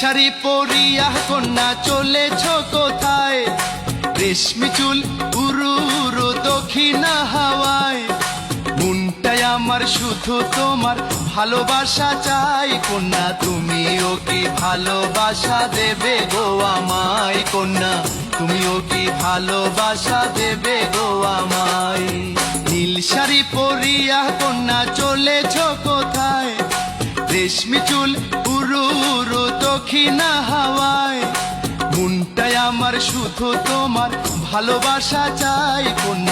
শাড়ি পরিয়া কন্যা চলেছ কোথায়? রেশমি চুল উরু উরু দক্ষিণা হাওয়ায়। মনটাই আমার শুধু তোমার ভালোবাসা চাই। কন্যা তুমিও কি ভালোবাসা দেবে গো আমায়? কন্যা তুমিও কি ভালোবাসা দেবে গো আমায়? নীল শাড়ি পরিয়া কন্যা চলেছ কোথায়? রেশমি চুল উরু উরু দক্ষিণা হাওয়ায়। মনটাই আমার শুধু তোমার ভালোবাসা চাই। কন্যা